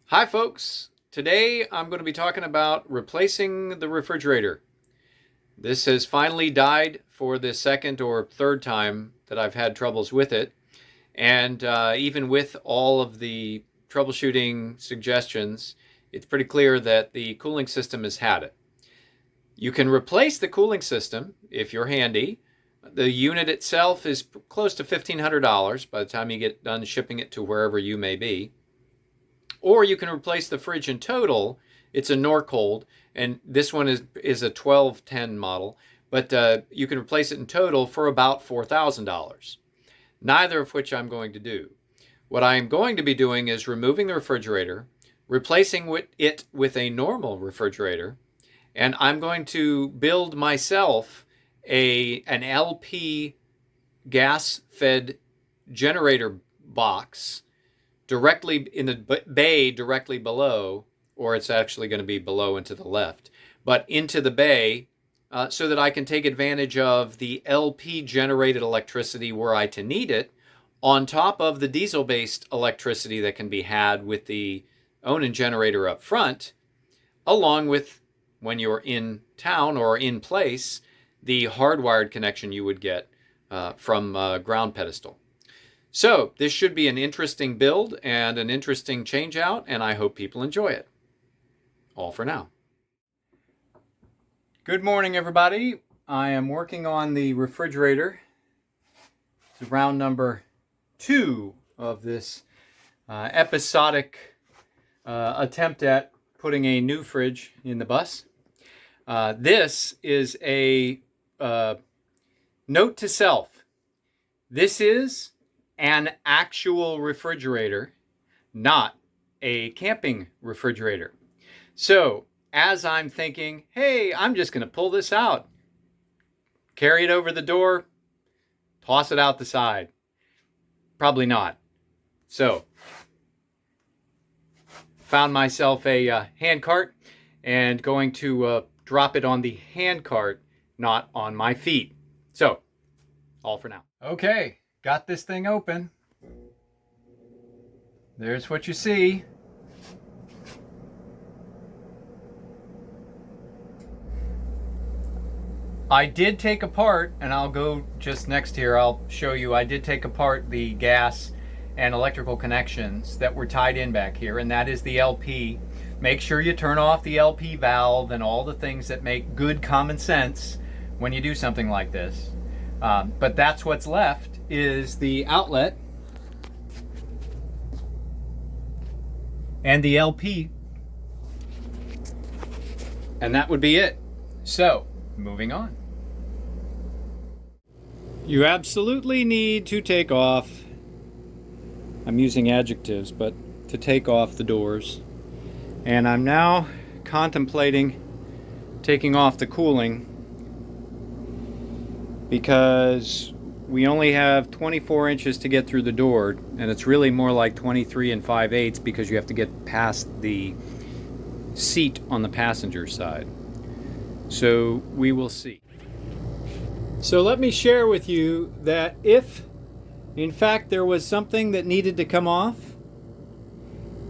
Hi folks, today I'm going to be talking about replacing the refrigerator. This has finally died for the second or third time that I've had troubles with it, and even with all of the troubleshooting suggestions, it's pretty clear that the cooling system has had it. You can replace the cooling system if you're handy. The unit itself is close to $1,500 by the time you get done shipping it to wherever you may be. Or you can replace the fridge in total. It's a Norcold, and this one is a 1210 model, but you can replace it in total for about $4,000. Neither of which I'm going to do. What I am going to be doing is removing the refrigerator, replacing it with a normal refrigerator, and I'm going to build myself an LP gas-fed generator box directly in the bay directly below, or it's actually going to be below and to the left, but into the bay so that I can take advantage of the LP generated electricity were I to need it, on top of the diesel-based electricity that can be had with the Onan generator up front, along with, when you're in town or in place, the hardwired connection you would get from ground pedestal. So this should be an interesting build and an interesting change out, and I hope people enjoy it. All for now. Good morning, everybody. I am working on the refrigerator. It's round number 2 of this episodic attempt at putting a new fridge in the bus. This is a note to self. This is an actual refrigerator, not a camping refrigerator. So as I'm thinking, hey, I'm just going to pull this out, carry it over the door, toss it out the side. Probably not. So found myself a hand cart and going to drop it on the hand cart, not on my feet. So all for now. Okay. Got this thing open. There's what you see. I did take apart, and I'll go just next here, I'll show you, I did take apart the gas and electrical connections that were tied in back here, and that is the LP. Make sure you turn off the LP valve and all the things that make good common sense when you do something like this. But that's what's left, is the outlet and the LP, and that would be it. So moving on. You absolutely need to take off, I'm using adjectives, but to take off the doors, and I'm now contemplating taking off the cooling because we only have 24 inches to get through the door, and it's really more like 23 and 5/8 because you have to get past the seat on the passenger side. So we will see. So let me share with you that if in fact there was something that needed to come off,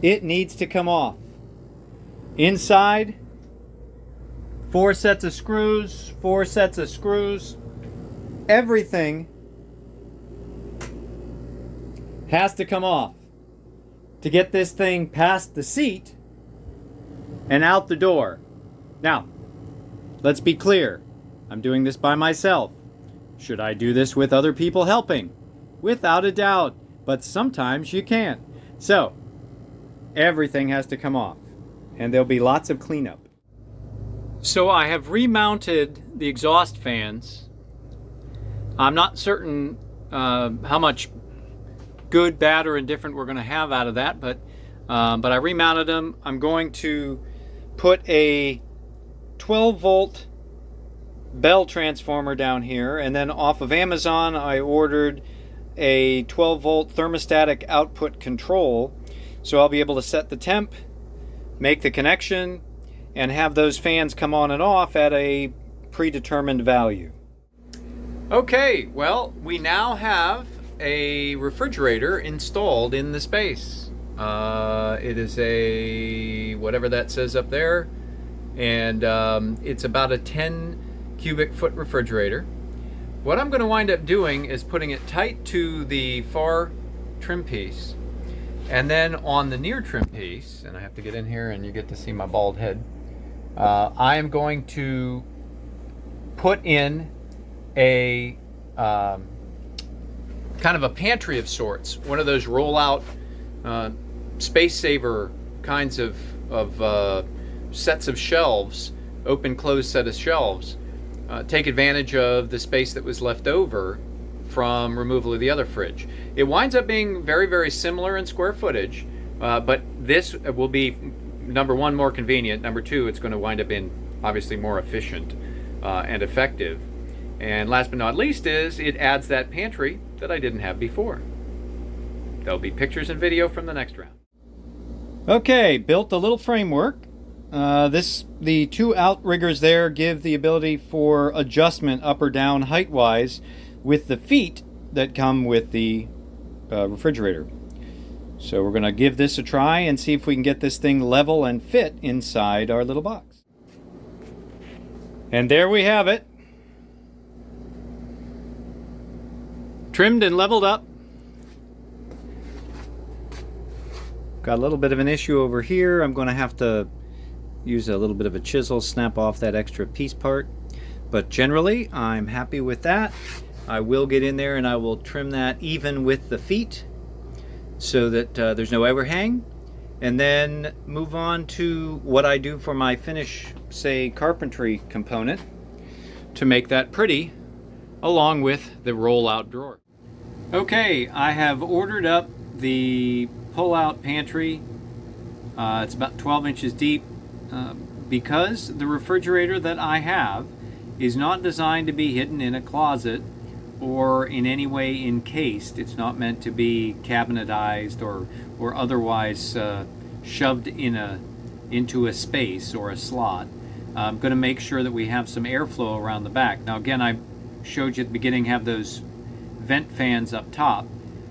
it needs to come off. Inside, 4 sets of screws, 4 sets of screws, everything has to come off to get this thing past the seat and out the door. Now, let's be clear. I'm doing this by myself. Should I do this with other people helping? Without a doubt, but sometimes you can't. So, everything has to come off, and there'll be lots of cleanup. So I have remounted the exhaust fans. I'm not certain how much good, bad, or indifferent we're going to have out of that, but I remounted them. I'm going to put a 12-volt bell transformer down here, and then off of Amazon I ordered a 12-volt thermostatic output control, so I'll be able to set the temp, make the connection, and have those fans come on and off at a predetermined value. Okay, well, we now have a refrigerator installed in the space. It is a whatever that says up there, and it's about a 10 cubic foot refrigerator. What I'm going to wind up doing is putting it tight to the far trim piece, and then on the near trim piece, and I have to get in here and you get to see my bald head, I am going to put in a kind of a pantry of sorts, one of those roll-out space saver kinds of sets of shelves, open closed set of shelves. Take advantage of the space that was left over from removal of the other fridge. It winds up being very, very similar in square footage, but this will be, number one, more convenient. Number two, it's going to wind up being obviously more efficient and effective. And last but not least is it adds that pantry that I didn't have before. There'll be pictures and video from the next round. Okay, built a little framework. The two outriggers there give the ability for adjustment up or down height-wise with the feet that come with the refrigerator. So we're going to give this a try and see if we can get this thing level and fit inside our little box. And there we have it. Trimmed and leveled up. Got a little bit of an issue over here. I'm going to have to use a little bit of a chisel, snap off that extra piece part. But generally, I'm happy with that. I will get in there and I will trim that even with the feet so that there's no overhang. And then move on to what I do for my finish, say, carpentry component to make that pretty, along with the roll-out drawer. Okay, I have ordered up the pull-out pantry. It's about 12 inches deep. Because the refrigerator that I have is not designed to be hidden in a closet or in any way encased. It's not meant to be cabinetized or otherwise shoved into a space or a slot. I'm going to make sure that we have some airflow around the back. Now again, I showed you at the beginning have those vent fans up top.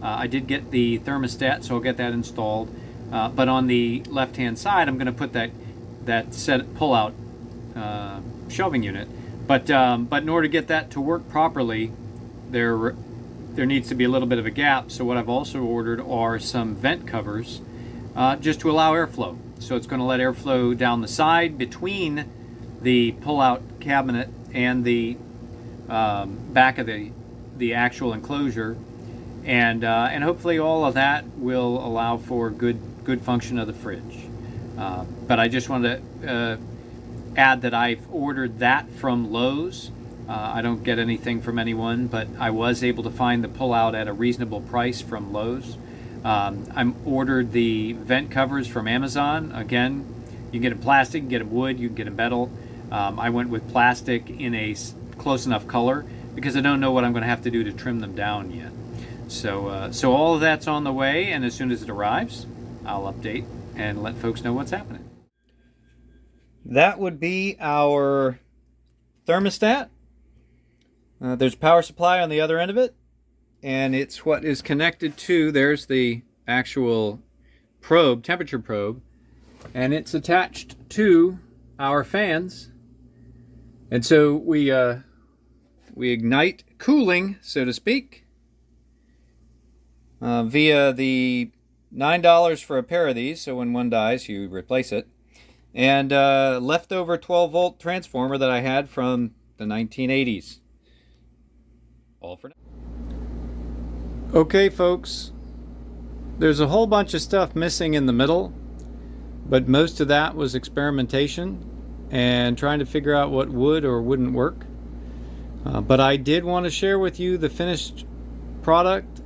I did get the thermostat, so I'll get that installed. But on the left-hand side, I'm going to put that set pull-out shelving unit. But in order to get that to work properly, there needs to be a little bit of a gap. So what I've also ordered are some vent covers just to allow airflow. So it's going to let airflow down the side between the pull-out cabinet and the back of the actual enclosure, and hopefully all of that will allow for good function of the fridge. But I just wanted to add that I've ordered that from Lowe's. I don't get anything from anyone, but I was able to find the pull-out at a reasonable price from Lowe's. I ordered the vent covers from Amazon. Again, you can get them plastic, you can get them wood, you can get them metal. I went with plastic in a close enough color because I don't know what I'm going to have to do to trim them down yet. So all of that's on the way, and as soon as it arrives, I'll update and let folks know what's happening. That would be our thermostat. There's a power supply on the other end of it, and it's what is connected to, there's the actual probe, temperature probe, and it's attached to our fans. And so we ignite cooling, so to speak, via the $9 for a pair of these, so when one dies, you replace it. And leftover 12-volt transformer that I had from the 1980s. All for now. Okay, folks. There's a whole bunch of stuff missing in the middle, but most of that was experimentation and trying to figure out what would or wouldn't work. But I did want to share with you the finished product.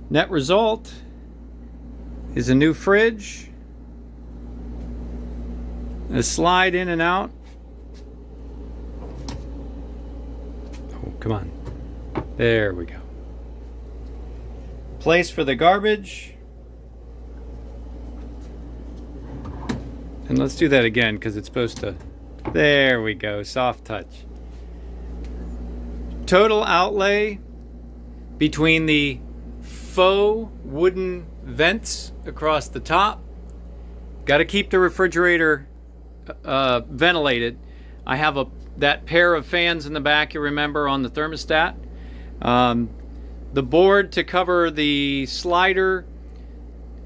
Net result is a new fridge, a slide in and out. Oh, come on. There we go. Place for the garbage. And let's do that again because it's supposed to. There we go. Soft touch. Total outlay between the faux wooden vents across the top. Got to keep the refrigerator ventilated. I have that pair of fans in the back, you remember, on the thermostat. The board to cover the slider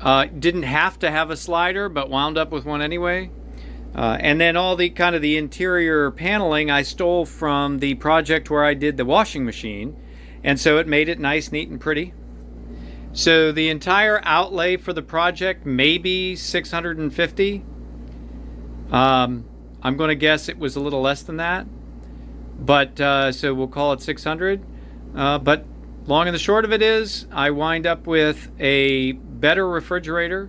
didn't have to have a slider, but wound up with one anyway. And then all the kind of the interior paneling I stole from the project where I did the washing machine, and so it made it nice, neat, and pretty. So the entire outlay for the project may be $650. I'm going to guess it was a little less than that, but so we'll call it 600. But long and the short of it is, I wind up with a better refrigerator,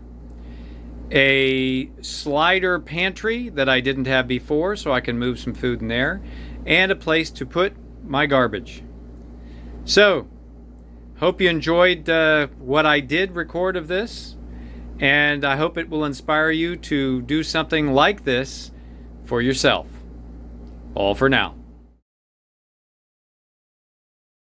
a slider pantry that I didn't have before, so I can move some food in there, and a place to put my garbage. So, hope you enjoyed what I did record of this, and I hope it will inspire you to do something like this for yourself. All for now.